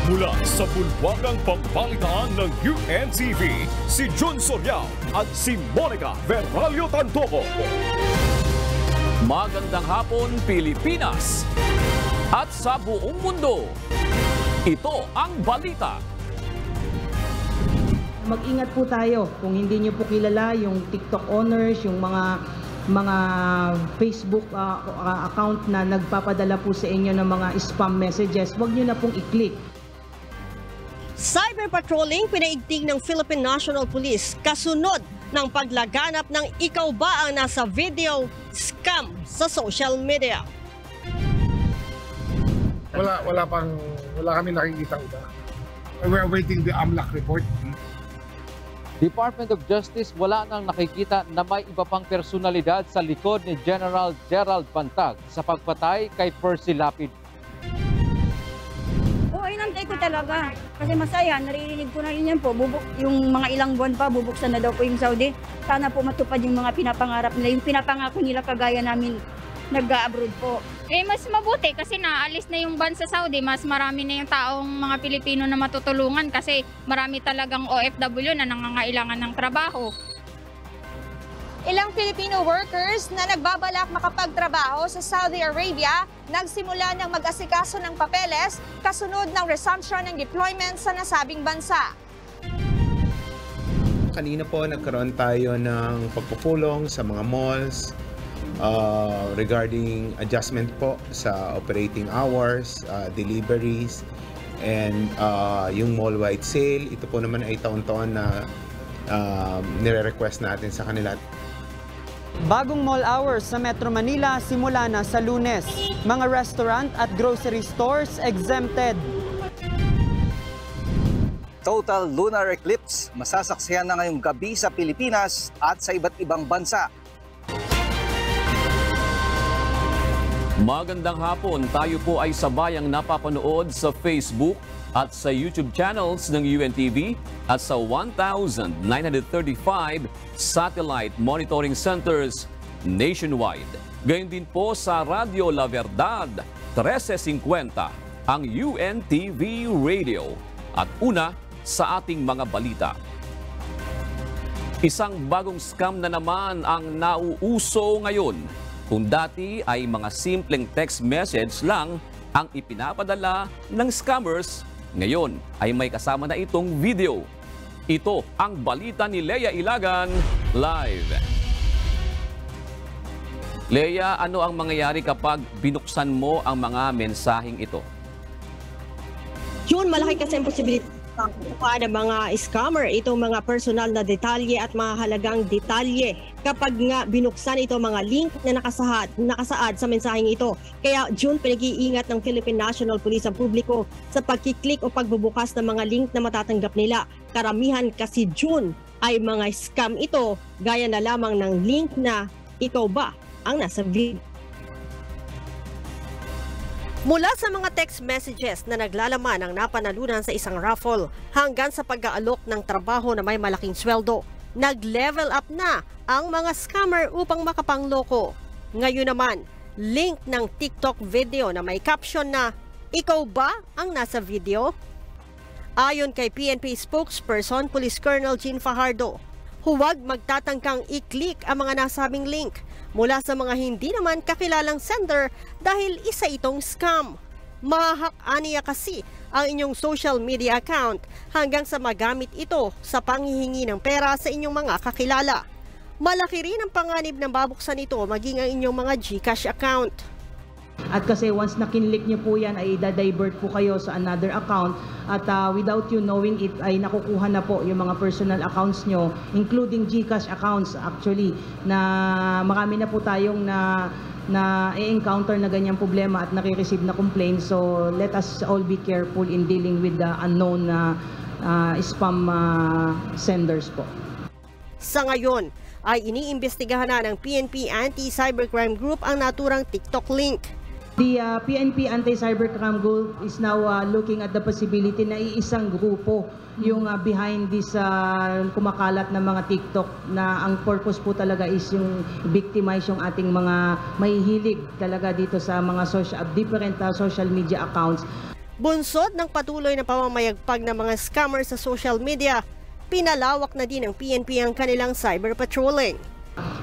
Mula sa bulwagang pagbalitaan ng UNTV, si Jun Soriao at si Monica Verralio Tantoco. Magandang hapon, Pilipinas! At sa buong mundo, ito ang balita. Mag-ingat po tayo kung hindi niyo po kilala yung TikTok owners, yung mga Facebook account na nagpapadala po sa inyo ng mga spam messages. Huwag niyo na pong i-click. Cyber patrolling pinaigting ng Philippine National Police kasunod ng paglaganap ng ikaw ba ang nasa video scam sa social media. Wala kami nakikita iba. We're awaiting the AMLAC report. Department of Justice wala nang nakikita na may iba pang personalidad sa likod ni General Gerald Bantag sa pagpatay kay Percy Lapid. Inantay ko talaga kasi masaya, naririnig ko na rin yan po, yung mga ilang buwan pa, bubuksan na daw po yung Saudi. Sana po matupad yung mga pinapangarap nila, yung pinapangako nila kagaya namin nag-abroad po. Mas mabuti kasi naalis na yung ban sa Saudi, mas marami na yung taong mga Pilipino na matutulungan kasi marami talagang OFW na nangangailangan ng trabaho. Ilang Filipino workers na nagbabalak makapagtrabaho sa Saudi Arabia nagsimula ng mag-asikaso ng papeles kasunod ng resumption ng deployment sa nasabing bansa. Kanina po nagkaroon tayo ng pagpupulong sa mga malls regarding adjustment po sa operating hours, deliveries, and yung mall-wide sale. Ito po naman ay taon-taon na nire-request natin sa kanila. Bagong mall hours sa Metro Manila simula na sa Lunes. Mga restaurant at grocery stores exempted. Total lunar eclipse masasaksihan na ngayong gabi sa Pilipinas at sa iba't ibang bansa. Magandang hapon, tayo po ay sabayang napapanood sa Facebook at sa YouTube channels ng UNTV at sa 1,935 satellite monitoring centers nationwide. Gayon din po sa Radio La Verdad 1350 ang UNTV Radio. At una sa ating mga balita. Isang bagong scam na naman ang nauuso ngayon. Kung dati ay mga simpleng text message lang ang ipinapadala ng scammers, ngayon ay may kasama na itong video. Ito ang balita ni Lea Ilagan live. Lea, ano ang mangyayari kapag binuksan mo ang mga mensaheng ito? Yun, malaki kasi ang posibilidad ng mga scammer, itong mga personal na detalye at mga halagang detalye kapag nga binuksan ito mga link na nakasaad sa mensaheng ito. Kaya June, pinag-iingat ng Philippine National Police ang publiko sa pagkiklik o pagbubukas ng mga link na matatanggap nila. Karamihan kasi June ay mga scam ito, gaya na lamang ng link na ikaw ba ang nasa video. Mula sa mga text messages na naglalaman ng napanalunan sa isang raffle hanggang sa pag-aalok ng trabaho na may malaking sweldo, nag-level up na ang mga scammer upang makapangloko. Ngayon naman, link ng TikTok video na may caption na, "Ikaw ba ang nasa video?" Ayon kay PNP spokesperson Police Colonel Jean Fajardo, huwag magtatangkang i-click ang mga nasabing link mula sa mga hindi naman kakilalang sender dahil isa itong scam. Mahahak-aniya kasi ang inyong social media account hanggang sa magamit ito sa panghihingi ng pera sa inyong mga kakilala. Malaki rin ang panganib ng babuksan ito maging ang inyong mga GCash account. At kasi once na kinlik niyo po yan ay i-divert po kayo sa another account at without you knowing it ay nakukuha na po yung mga personal accounts nyo, including GCash accounts actually, na marami na po tayong na encounter na ganyang problema at nare-receive na complaints. So let us all be careful in dealing with the unknown spam senders po. Sa ngayon ay iniimbestigahan na ng PNP Anti-Cybercrime Group ang naturang TikTok link. The PNP Anti-Cybercrime Group is now looking at the possibility na iisang grupo yung behind this kumakalat na mga TikTok na ang purpose po talaga is yung victimize yung ating mga mahihilig talaga dito sa mga different social media accounts. Bunsod ng patuloy na pamamayagpag ng mga scammer sa social media, pinalawak na din ng PNP ang kanilang cyber patrolling.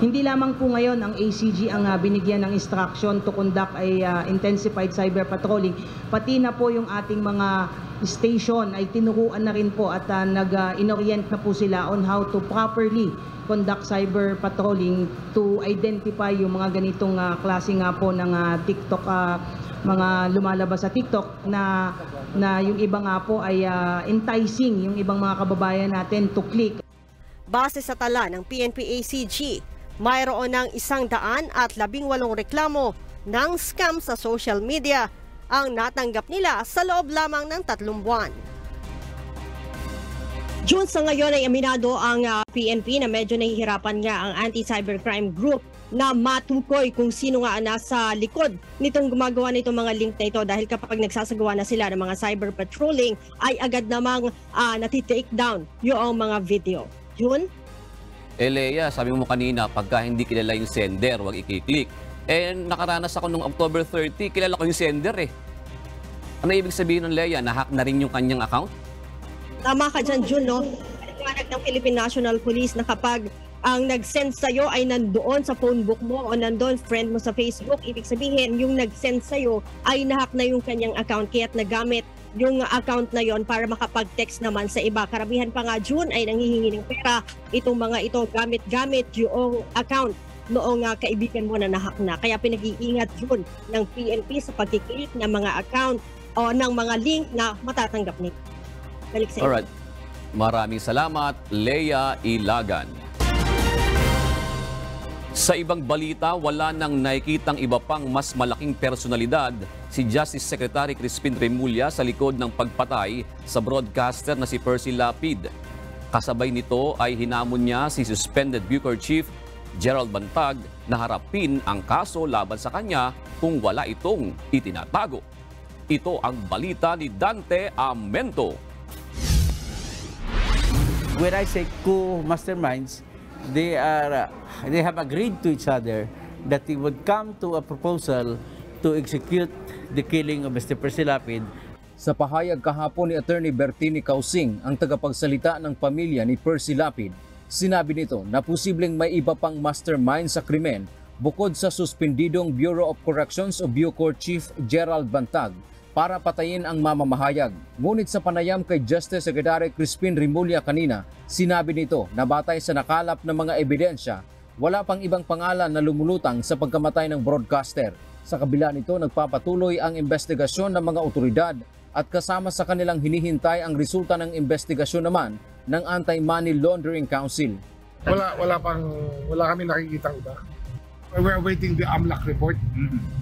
Hindi lamang po ngayon ang ACG ang binigyan ng instruction to conduct ay intensified cyber patrolling, pati na po yung ating mga station ay tinuruan na rin po at nag-inorient na po sila on how to properly conduct cyber patrolling to identify yung mga ganitong klase nga po ng TikTok, mga lumalabas sa TikTok na yung iba nga po ay enticing yung ibang mga kababayan natin to click. Base sa tala ng PNP-ACG, mayroon ng 118 reklamo ng scam sa social media ang natanggap nila sa loob lamang ng 3 buwan. June, sa ngayon ay aminado ang PNP na medyo nahihirapan nga ang anti-cybercrime group na matukoy kung sino nga nasa likod nitong gumagawa nitong mga link na ito, dahil kapag nagsasagawa na sila ng mga cyber patrolling ay agad namang natitake down yung mga video. June? Leia, sabi mo kanina, pagka hindi kilala yung sender, huwag i-click. Nakaranas ako nung October 30, kilala ko yung sender eh. Ano ibig sabihin ng Leia? Na-hack na rin yung kanyang account? Tama ka dyan, June, no? Paliwanag ng Philippine National Police na kapag ang nag-send sa'yo ay nandoon sa phone book mo o nandoon friend mo sa Facebook, ibig sabihin yung nag-send sa'yo ay nahack na yung kanyang account, kaya't nagamit yung account na yon para makapag-text naman sa iba. Karamihan pa nga, June, ay nanghihingi ng pera itong mga ito gamit yung account noong kaibigan mo na nahack na. Kaya pinag-iingat, June, ng PNP sa pagkiklik ng mga account o ng mga link na matatanggap nito. Balik sa Alright. Maraming salamat, Leia Ilagan. Sa ibang balita, wala nang nakikitang iba pang mas malaking personalidad si Justice Secretary Crispin Remulla sa likod ng pagpatay sa broadcaster na si Percy Lapid. Kasabay nito ay hinamon niya si suspended Bucor Chief Gerald Bantag na harapin ang kaso laban sa kanya kung wala itong itinatago. Ito ang balita ni Dante Amento. When I say co-masterminds, they have agreed to each other that they would come to a proposal to execute the killing of Mr. Percy Lapid. Sa pahayag kahapon ni Attorney Bertini Causing, ang tagapagsalita ng pamilya ni Percy Lapid, sinabi nito na posibleng may iba pang mastermind sa krimen bukod sa suspendidong Bureau of Corrections o Bucor Chief Gerald Bantag para patayin ang mamamahayag. Ngunit sa panayam kay Justice Secretary Crispin Remulla kanina, sinabi nito na batay sa nakalap ng mga ebidensya, wala pang ibang pangalan na lumulutang sa pagkamatay ng broadcaster. Sa kabila nito, nagpapatuloy ang investigasyon ng mga otoridad at kasama sa kanilang hinihintay ang resulta ng investigasyon naman ng Anti-Money Laundering Council. Wala kami nakikitang iba. We're awaiting the AMLAC report.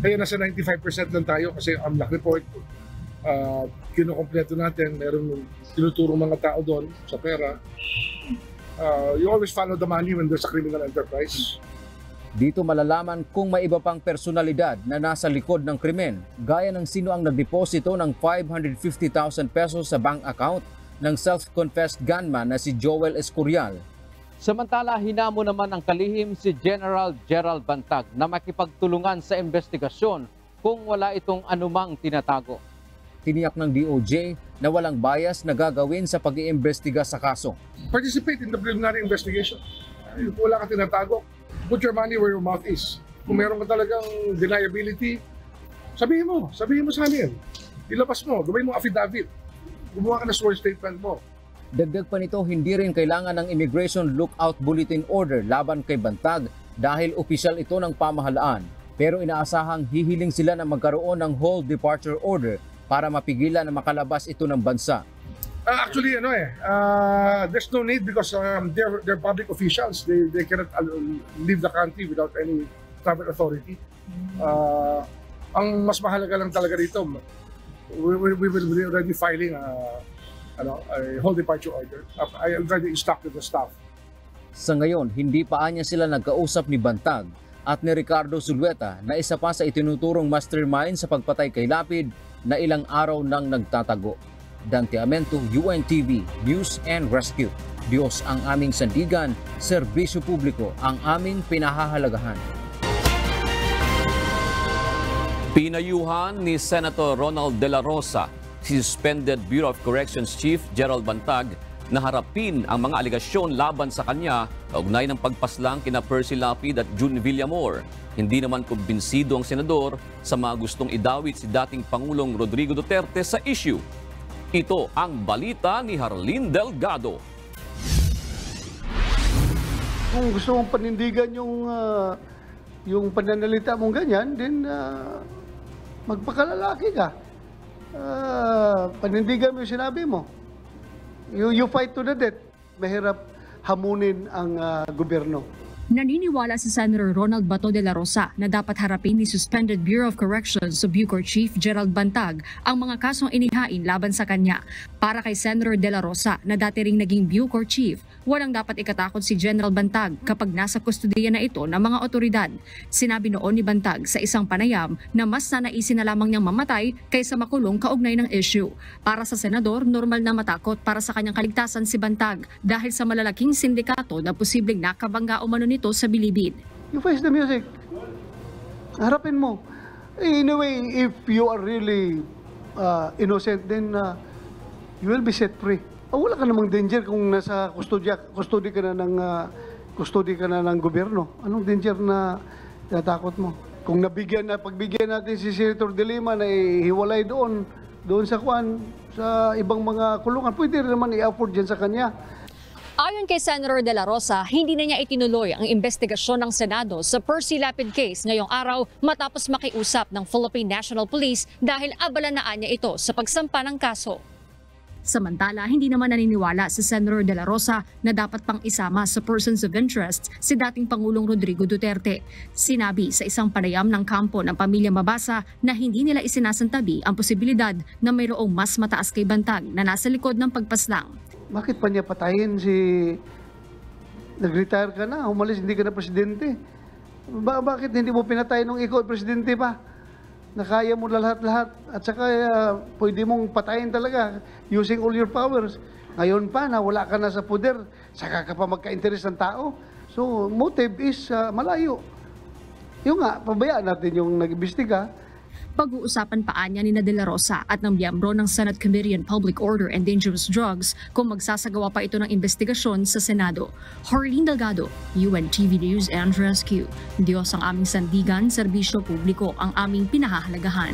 Kaya nasa 95% lang tayo kasi AMLAC report, kinukompleto natin, meron tinuturong mga tao doon sa pera. You always follow the money when there's a criminal enterprise. Dito malalaman kung may iba pang personalidad na nasa likod ng krimen, gaya ng sino ang nagdeposito ng 550,000 pesos sa bank account ng self-confessed gunman na si Joel Escorial. Samantala, hinamo naman ang kalihim si General Gerald Bantag na makipagtulungan sa investigasyon kung wala itong anumang tinatago. Tiniyak ng DOJ na walang bias na gagawin sa pag-iimbestiga sa kaso. Participate in the preliminary investigation. Kung wala ka tinatago, put your money where your mouth is. Kung meron ka talagang deniability, sabihin mo sa amin. Ilabas mo, gawin mo affidavit. Gumawa ka na sworn statement mo. Dagdag pa nito, hindi rin kailangan ng Immigration Lookout Bulletin Order laban kay Bantag dahil opisyal ito ng pamahalaan. Pero inaasahang hihiling sila na magkaroon ng Whole Departure Order para mapigilan na makalabas ito ng bansa. Actually, there's no need because they're public officials. They cannot leave the country without any private authority. Ang mas mahalaga lang talaga dito, we will be already filing a whole departure order. I already instructed the staff. Sa ngayon, hindi pa anya sila nagkausap ni Bantag at ni Ricardo Zulueta na isa pa sa itinuturong mastermind sa pagpatay kay Lapid na ilang araw nang nagtatago. Dante Amento, UNTV, News and Rescue. Diyos ang aming sandigan, serbisyo publiko ang aming pinahahalagahan. Pinayuhan ni Senator Ronald De La Rosa si Suspended Bureau of Corrections Chief Gerald Bantag na harapin ang mga aligasyon laban sa kanya kaugnay ng pagpaslang kina Percy Lapid at June Villamor. Hindi naman kumbinsido ang senador sa mga gustong idawit si dating Pangulong Rodrigo Duterte sa issue. Ito ang balita ni Harleen Delgado. Kung gusto mong panindigan yung pananalita mong ganyan, then magpakalalaki ka. Panindigan mo yung sinabi mo. You fight to the death. Mahirap hamunin ang gobyerno. Naniniwala si Senator Ronald Bato de la Rosa na dapat harapin ni Suspended Bureau of Corrections sa Bucor Chief Gerald Bantag ang mga kasong inihain laban sa kanya. Para kay Senator de la Rosa na dati ring naging Bucor Chief, walang dapat ikatakot si General Bantag kapag nasa kustudiya na ito ng mga otoridad. Sinabi noon ni Bantag sa isang panayam na mas nanaisin na lamang niyang mamatay kaysa makulong kaugnay ng issue. Para sa senador, normal na matakot para sa kanyang kaligtasan si Bantag dahil sa malalaking sindikato na posibleng nakabangga umano nito sa bilibid. You face the music. Harapin mo. In a way, if you are really innocent, then you will be set free. Wala ka namang danger kung nasa custody ka na ng gobyerno. Anong danger na natakot mo? Kung pagbigyan natin si Senator De Lima na hiwalay doon sa sa ibang mga kulungan, pwede rin naman i-afford dyan sa kanya. Ayon kay Senator De La Rosa, hindi na niya itinuloy ang investigasyon ng Senado sa Percy Lapid case ngayong araw matapos makiusap ng Philippine National Police dahil abalanaan niya ito sa pagsampa ng kaso. Samantala, hindi naman naniniwala si Senator De La Rosa na dapat pang isama sa persons of interest si dating Pangulong Rodrigo Duterte. Sinabi sa isang panayam ng kampo ng pamilya Mabasa na hindi nila isinasantabi ang posibilidad na mayroong mas mataas kay Bantag na nasa likod ng pagpaslang. Bakit pa niya patayin nag-retire ka na, umalis, hindi ka na presidente? Bakit hindi mo pinatay nung ikaw presidente pa? Nakaya mo lahat-lahat at saka pwede mong patayin talaga using all your powers. Ngayon pa na wala ka na sa poder, saka ka pa magka-interest ng tao. So, motive is malayo. Yung nga, pabayaan natin yung nag-imbestiga. Pag-uusapan pa niya ni De La Rosa at ng miyembro ng Senate Committee on Public Order and Dangerous Drugs kung magsasagawa pa ito ng investigasyon sa Senado. Harleen Delgado, UNTV News and Rescue. Diyos ang aming sandigan, serbisyo publiko ang aming pinahahalagahan.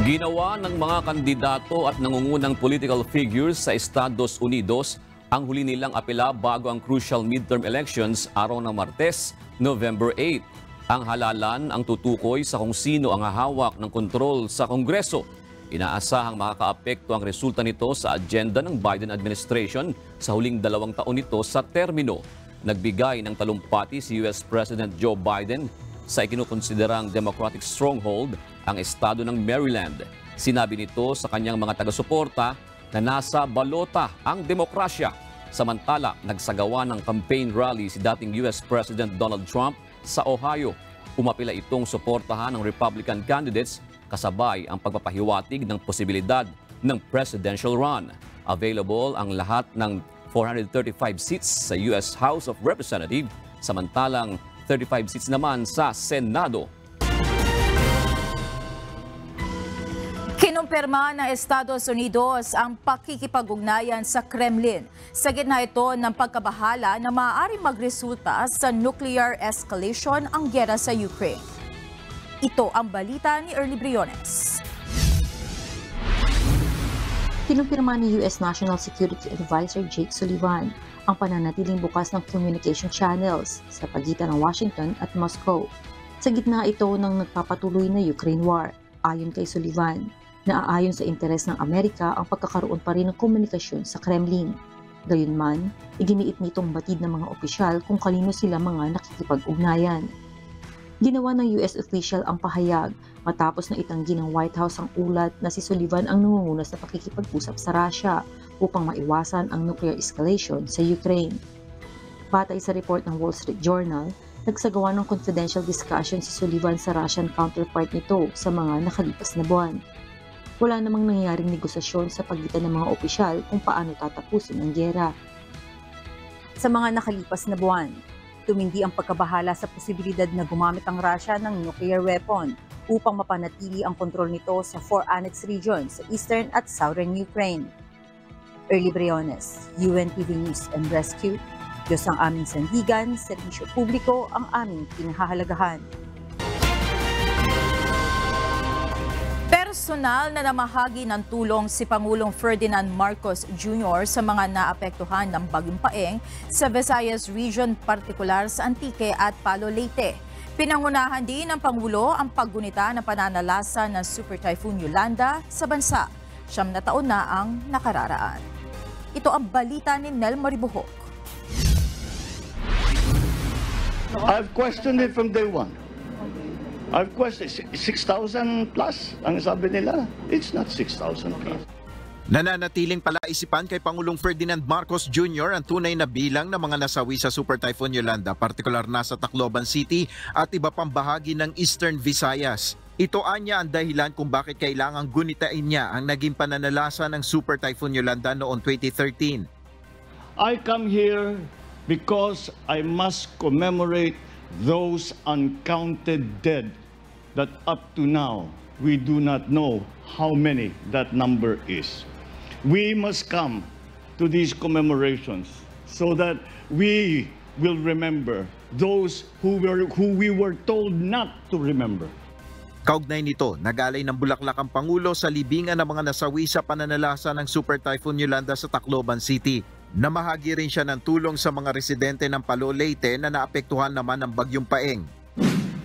Ginawa ng mga kandidato at nangungunang political figures sa Estados Unidos ang huli nilang apela bago ang crucial midterm elections araw ng Martes, November 8. Ang halalan ang tutukoy sa kung sino ang hahawak ng kontrol sa Kongreso. Inaasahang makakaapekto ang resulta nito sa agenda ng Biden administration sa huling 2 taon nito sa termino. Nagbigay ng talumpati si US President Joe Biden sa ikinukonsiderang Democratic stronghold ang estado ng Maryland. Sinabi nito sa kanyang mga taga-suporta na nasa balota ang demokrasya. Samantala, nagsagawa ng campaign rally si dating US President Donald Trump sa Ohio. Umapila itong suportahan ng Republican candidates kasabay ang pagpapahiwatig ng posibilidad ng presidential run. Available ang lahat ng 435 seats sa US House of Representatives, samantalang 35 seats naman sa Senado. Kinumpirma ng Estados Unidos ang pakikipag-ugnayan sa Kremlin sa gitna ito ng pagkabahala na maaaring magresulta sa nuclear escalation ang giyera sa Ukraine. Ito ang balita ni Erly Briones. Kinumpirma ni US National Security Advisor Jake Sullivan ang pananatiling bukas ng communication channels sa pagitan ng Washington at Moscow sa gitna ito ng nagpapatuloy na Ukraine War. Ayon kay Sullivan, naaayon sa interes ng Amerika ang pagkakaroon pa rin ng komunikasyon sa Kremlin. Gayunman, iginiit nitong batid ng mga opisyal kung kanino sila mga nakikipag-ugnayan. Ginawa ng US official ang pahayag matapos na itanggi ng White House ang ulat na si Sullivan ang nangunguna sa pakikipag-usap sa Russia upang maiwasan ang nuclear escalation sa Ukraine. Batay sa report ng Wall Street Journal, nagsagawa ng confidential discussion si Sullivan sa Russian counterpart nito sa mga nakalipas na buwan. Wala namang nangyayaring negosasyon sa pagitan ng mga opisyal kung paano tatapusin ang giyera. Sa mga nakalipas na buwan, tumindi ang pagkabahala sa posibilidad na gumamit ang Russia ng nuclear weapon upang mapanatili ang kontrol nito sa 4 annexed regions sa eastern at southern Ukraine. Early Briones, UNTV News and Rescue. Diyos ang aming sandigan, serbisyo publiko ang aming pinahahalagahan. Personal na namahagi ng tulong si Pangulong Ferdinand Marcos Jr. sa mga naapektuhan ng Bagyong Paeng sa Visayas Region, partikular sa Antique at Palo Leyte. Pinangunahan din ng Pangulo ang paggunita ng pananalasa ng Super Typhoon Yolanda sa bansa. 9 na taon na ang nakararaan. Ito ang balita ni Nel Maribuhok. I've questioned it from day one. I've questioned 6,000 plus ang sabi nila. It's not 6,000 plus. Nananatiling palaisipan kay Pangulong Ferdinand Marcos Jr. ang tunay na bilang ng mga nasawi sa Super Typhoon Yolanda, partikular na sa Tacloban City at iba pang bahagi ng Eastern Visayas. Ito anya ang dahilan kung bakit kailangang gunitain niya ang naging pananalasa ng Super Typhoon Yolanda noong 2013. I come here because I must commemorate those uncounted dead that up to now we do not know how many that number is. We must come to these commemorations so that we will remember those who we were told not to remember. Kaugnay nito, nag-alay ng bulaklak ang Pangulo sa libingan ng mga nasawi sa pananalasa ng Super Typhoon Yolanda sa Tacloban City. Namahagi rin siya ng tulong sa mga residente ng Palo Leyte na naapektuhan naman ng Bagyong Paeng.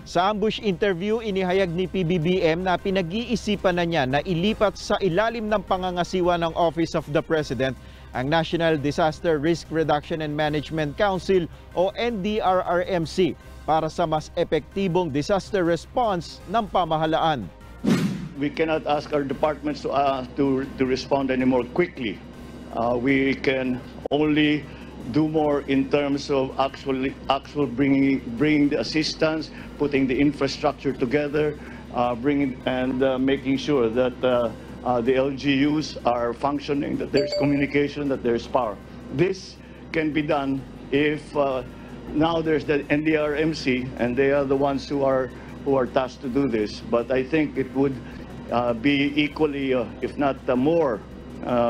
Sa ambush interview, inihayag ni PBBM na pinag-iisipan na niya na ilipat sa ilalim ng pangangasiwa ng Office of the President ang National Disaster Risk Reduction and Management Council o NDRRMC para sa mas epektibong disaster response ng pamahalaan. We cannot ask our departments to respond anymore quickly. We can only do more in terms of bringing the assistance, putting the infrastructure together, making sure that the LGUs are functioning, that there's communication, that there's power. This can be done if now there's the NDRMC, and they are the ones who are tasked to do this. But I think it would be equally, if not more,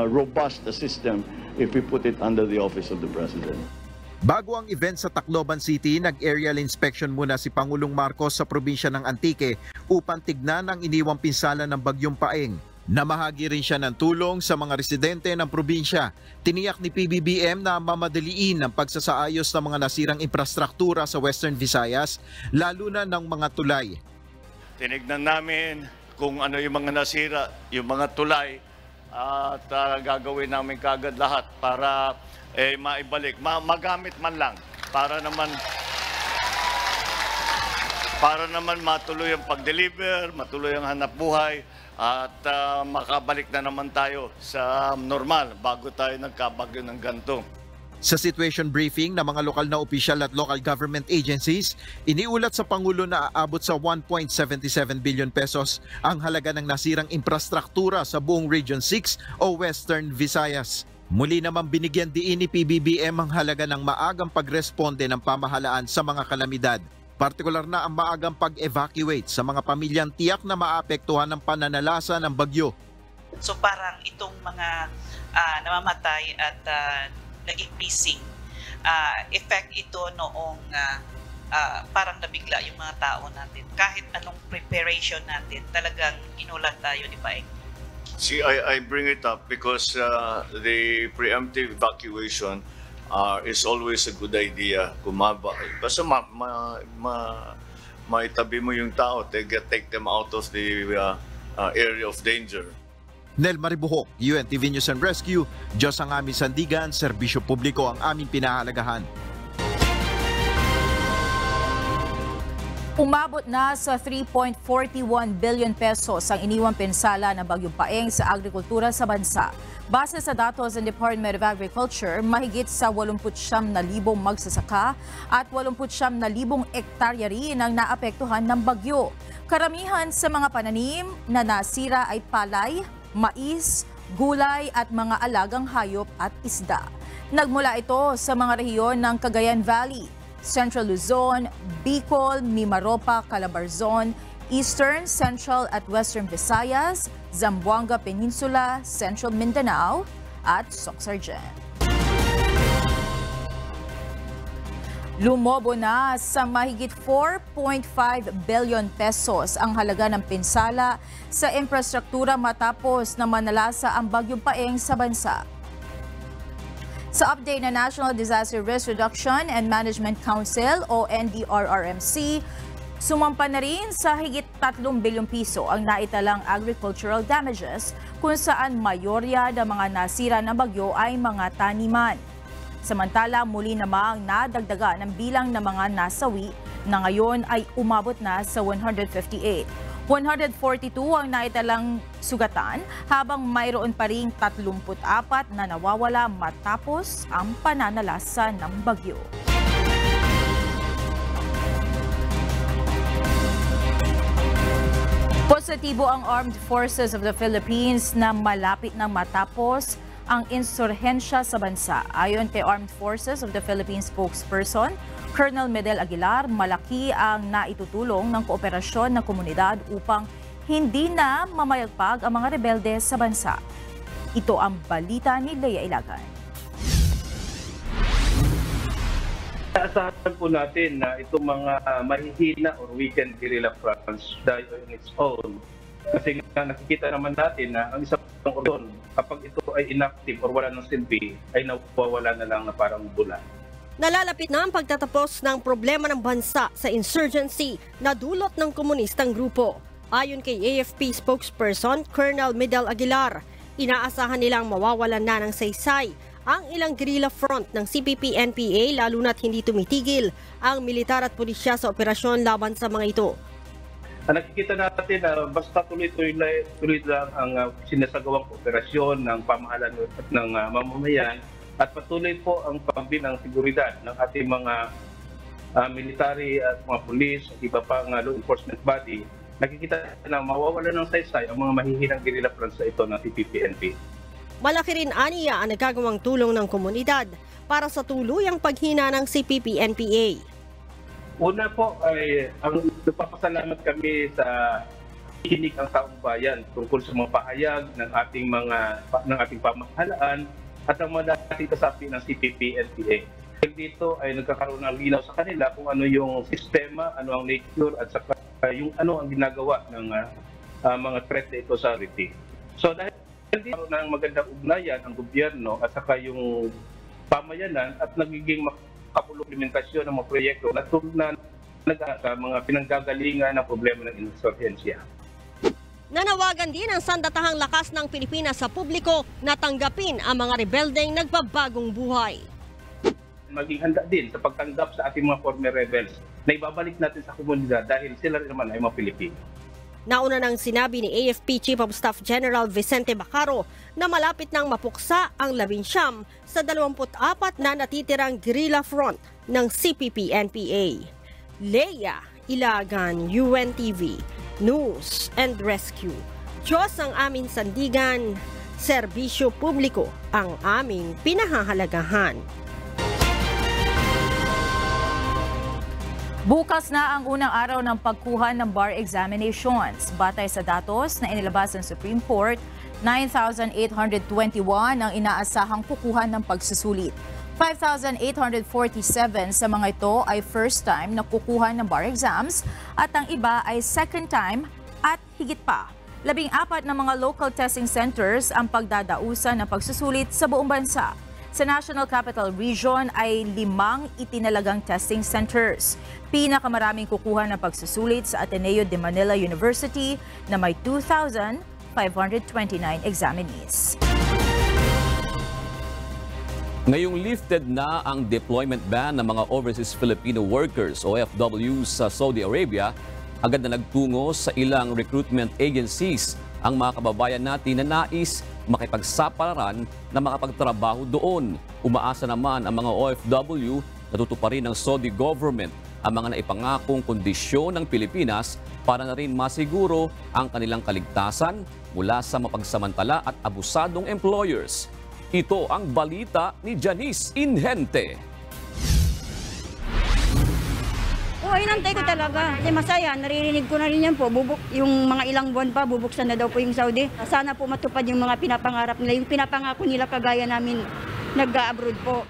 robust system if we put it under the Office of the President. Bago ang event sa Tacloban City, nag-aerial inspection muna si Pangulong Marcos sa probinsya ng Antique upang tignan ang iniwang pinsala ng Bagyong Paeng. Namahagi rin siya ng tulong sa mga residente ng probinsya. Tiniyak ni PBBM na mamadaliin ang pagsasaayos ng mga nasirang infrastruktura sa Western Visayas, lalo na ng mga tulay. Tinignan namin kung ano yung mga nasira, yung mga tulay, at gagawin namin kagad lahat para maibalik, magamit man lang para naman matuloy ang pag-deliver, matuloy ang hanap buhay at makabalik na naman tayo sa normal bago tayo nagkabagyo ng ganito. Sa situation briefing ng mga lokal na opisyal at local government agencies, iniulat sa Pangulo na aabot sa 1.77 billion pesos ang halaga ng nasirang infrastruktura sa buong Region 6 o Western Visayas. Muli naman binigyan diin ni PBBM ang halaga ng maagang pagresponde ng pamahalaan sa mga kalamidad. Partikular na ang maagang pag-evacuate sa mga pamilyang tiyak na maapektuhan ng pananalasa ng bagyo. So parang itong mga namamatay at naging missing, effect ito noong parang nabigla yung mga tao natin. Kahit anong preparation natin, talagang inulan tayo, di ba? See, I bring it up because the preemptive evacuation is always a good idea. Basta maitabi mo yung tao, take them out of the area of danger. Nel Maribuhok, UNTV News and Rescue. Diyos ang aming sandigan, serbisyo publiko ang aming pinahalagahan. Umabot na sa 3.41 billion pesos ang iniwang pinsala ng Bagyong Paeng sa agrikultura sa bansa. Base sa datos ng Department of Agriculture, mahigit sa 89,000 magsasaka at 89,000 ektarya rin ang naapektuhan ng bagyo. Karamihan sa mga pananim na nasira ay palay, mais, gulay at mga alagang hayop at isda. Nagmula ito sa mga rehiyon ng Cagayan Valley, Central Luzon, Bicol, Mimaropa, Calabarzon, Eastern, Central at Western Visayas, Zamboanga Peninsula, Central Mindanao at Sorsogon. Lumobo na sa mahigit 4.5 billion pesos ang halaga ng pinsala sa infrastruktura matapos na manalasa ang Bagyong Paeng sa bansa. Sa update na National Disaster Risk Reduction and Management Council o NDRRMC, sumampa na rin sa higit 3 bilyong piso ang naitalang agricultural damages kung saan mayorya ng mga nasira ng bagyo ay mga taniman. Samantala, muli namang nadagdagan ang bilang ng mga nasawi na ngayon ay umabot na sa 158. 142 ang naitalang sugatan habang mayroon pa ring 34 na nawawala matapos ang pananalasa ng bagyo. Positibo ang Armed Forces of the Philippines na malapit nang matapos ang insurhensya sa bansa. Ayon kay Armed Forces of the Philippines spokesperson, Colonel Medel Aguilar, malaki ang naitutulong ng kooperasyon ng komunidad upang hindi na mamayagpag ang mga rebelde sa bansa. Ito ang balita ni Lea Ilagan. Asahan po natin na itong mga mahihina or weekend guerrilla fronts die on its own. Kasi nga nakikita naman natin na ang isang organ, kapag ito ay inactive or wala ng silbi, ay nawawala na lang na parang bula. Nalalapit na ang pagtatapos ng problema ng bansa sa insurgency na dulot ng komunistang grupo. Ayon kay AFP spokesperson Colonel Medel Aguilar, inaasahan nilang mawawalan na ng saysay ang ilang guerrilla front ng CPP-NPA lalo na't hindi tumitigil ang militar at pulisya sa operasyon laban sa mga ito. Nakikita natin na basta tuloy-tuloy lang ang sinasagawang operasyon ng pamahalaan at ng mamamayan at patuloy po ang pambin ng seguridad ng ating mga military at mga pulis at iba pang law enforcement body. Nakikita na mawawala ng saysay ang mga mahihinang guerrilla fronts na ito ng CPP-NP. Malaki rin aniya ang nagagawang tulong ng komunidad para sa tuluyang paghina ng CPP-NPA. Una po ay ang nagpapasalamat kami sa ikinig ang taong bayan tungkol sa mga pahayag ng ating pamahalaan at ang mga dating kasapi ng CPP-NPA. Dito ay nagkakaroon ng linaw sa kanila kung ano yung sistema, ano ang nature at saka yung ano ang ginagawa ng mga threat na ito sa authority. So dahil dito ng magandang ugnayan ang gobyerno at saka yung pamayanan at nagiging implementasyon ng mga proyekto na sa mga pinanggagalingan ng problema ng insurhensya. Nanawagan din ang sandatahang lakas ng Pilipinas sa publiko na tanggapin ang mga rebeldeng nagbabagong buhay. Maging handa din sa pagtanggap sa ating mga former rebels na ibabalik natin sa komunidad dahil sila rin naman ay mga Pilipino. Nauna nang sinabi ni AFP Chief of Staff General Vicente Bacaro na malapit nang mapuksa ang 19 sa 24 na natitirang guerrilla front ng CPP-NPA. Lea Ilagan, UNTV, News and Rescue. Diyos ang aming sandigan, serbisyo publiko ang aming pinahahalagahan. Bukas na ang unang araw ng pagkuha ng bar examinations. Batay sa datos na inilabas ng Supreme Court, 9,821 ang inaasahang kukuha ng pagsusulit. 5,847 sa mga ito ay first time na kukuha ng bar exams at ang iba ay second time at higit pa. 14 na mga local testing centers ang pagdadausan ng pagsusulit sa buong bansa. Sa National Capital Region ay 5 itinalagang testing centers. Pinakamaraming kukuha ng pagsusulit sa Ateneo de Manila University na may 2,529 examinees. Ngayong lifted na ang deployment ban ng mga overseas Filipino workers o OFWs sa Saudi Arabia, agad na nagtungo sa ilang recruitment agencies ang mga kababayan natin na nais makipagsapalaran na makapagtrabaho doon. Umaasa naman ang mga OFW na tutuparin ng Saudi government ang mga naipangakong kondisyon ng Pilipinas para na rin masiguro ang kanilang kaligtasan mula sa mapagsamantala at abusadong employers. Ito ang balita ni Janice Inhente. Oo, inantay ko talaga. Kasi masaya, naririnig ko na rin yan po. Yung mga ilang buwan pa, bubuksan na daw po yung Saudi. Sana po matupad yung mga pinapangarap nila, yung pinapangako nila kagaya namin nag-abroad po.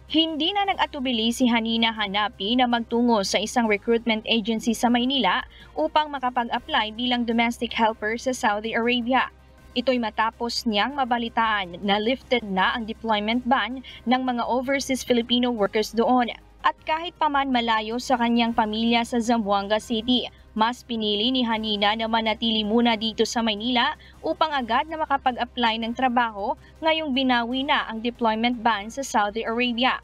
Hindi na nag-atubili si Hanina Hanapi na magtungo sa isang recruitment agency sa Maynila upang makapag-apply bilang domestic helper sa Saudi Arabia. Ito'y matapos niyang mabalitaan na lifted na ang deployment ban ng mga overseas Filipino workers doon. At kahit paman malayo sa kanyang pamilya sa Zamboanga City, mas pinili ni Hanina na manatili muna dito sa Maynila upang agad na makapag-apply ng trabaho ngayong binawi na ang deployment ban sa Saudi Arabia.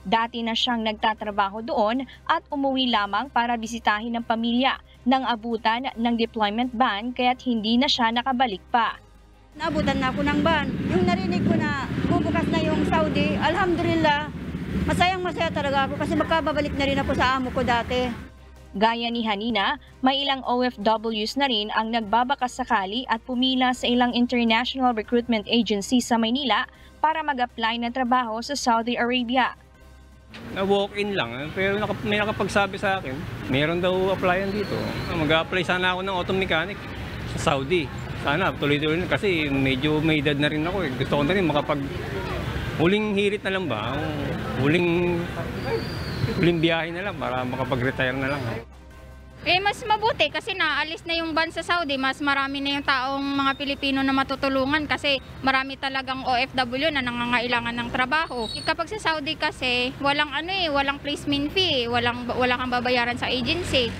Dati na siyang nagtatrabaho doon at umuwi lamang para bisitahin ng pamilya nang abutan ng deployment ban kaya't hindi na siya nakabalik pa. Naabutan na ako ng ban. Yung narinig ko na bubukas na yung Saudi, alhamdulillah, masayang-masaya talaga ako kasi magkababalik na rin ako sa amo ko dati. Gaya ni Hanina, may ilang OFWs na rin ang nagbabakas sakali at pumila sa ilang international recruitment agency sa Maynila para mag-apply ng trabaho sa Saudi Arabia. Na-walk-in lang, pero may nakapagsabi sa akin, meron daw applyan dito. Mag-apply sana ako ng auto mechanic sa Saudi. Sana tuloy-tuloy kasi medyo may edad na rin ako. Gusto ko na rin huling hirit na lang ba? Huling biyahe na lang para makapag-retire na lang. Mas mabuti kasi naalis na yung ban sa Saudi, mas marami na yung taong mga Pilipino na matutulungan kasi marami talagang OFW na nangangailangan ng trabaho. Kapag sa Saudi kasi walang walang placement fee, wala kang babayaran sa agency.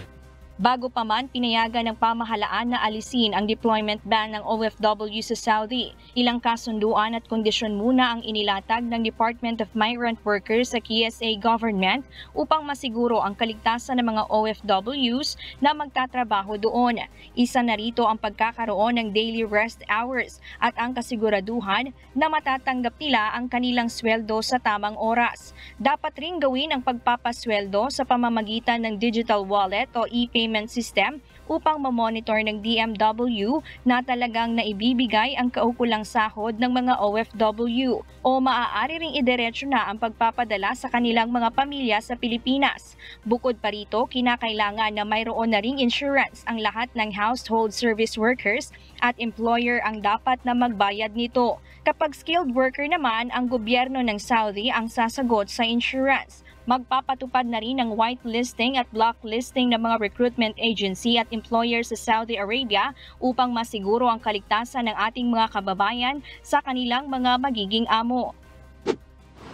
Bago pa man pinayagan ng pamahalaan na alisin ang deployment ban ng OFW sa Saudi, ilang kasunduan at kondisyon muna ang inilatag ng Department of Migrant Workers sa KSA government upang masiguro ang kaligtasan ng mga OFWs na magtatrabaho doon. Isa na rito ang pagkakaroon ng daily rest hours at ang kasiguraduhan na matatanggap nila ang kanilang sweldo sa tamang oras. Dapat ring gawin ang pagpapasweldo sa pamamagitan ng digital wallet o e-payment system upang mamonitor ng DMW na talagang naibibigay ang kaukulang sahod ng mga OFW o maaari ring idiretso na ang pagpapadala sa kanilang mga pamilya sa Pilipinas. Bukod pa rito, kinakailangan na mayroon na ring insurance ang lahat ng household service workers at employer ang dapat na magbayad nito. Kapag skilled worker naman, ang gobyerno ng Saudi ang sasagot sa insurance. Magpapatupad na rin ng whitelisting at blacklisting ng mga recruitment agency at employer sa Saudi Arabia upang masiguro ang kaligtasan ng ating mga kababayan sa kanilang mga magiging amo.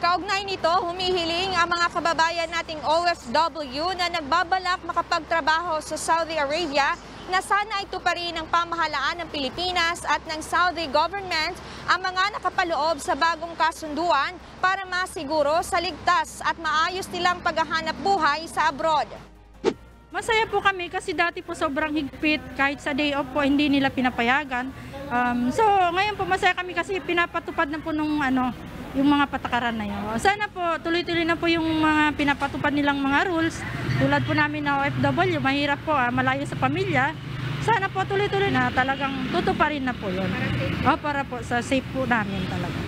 Kaugnay nito, humihiling ang mga kababayan nating OFW na nagbabalak makapagtrabaho sa Saudi Arabia na sana ito pa rin ang pamahalaan ng Pilipinas at ng Saudi government ang mga nakapaloob sa bagong kasunduan para masiguro sa ligtas at maayos nilang paghahanap buhay sa abroad. Masaya po kami kasi dati po sobrang higpit, kahit sa day off po hindi nila pinapayagan. So ngayon po masaya kami kasi pinapatupad na po nung yung mga patakaran na yun. Sana po tuloy-tuloy na po yung mga pinapatupad nilang mga rules. Tulad po namin na OFW, mahirap po, malayo sa pamilya. Sana po tuloy-tuloy na talagang tutuparin na po yun. Para po sa safe po namin talaga.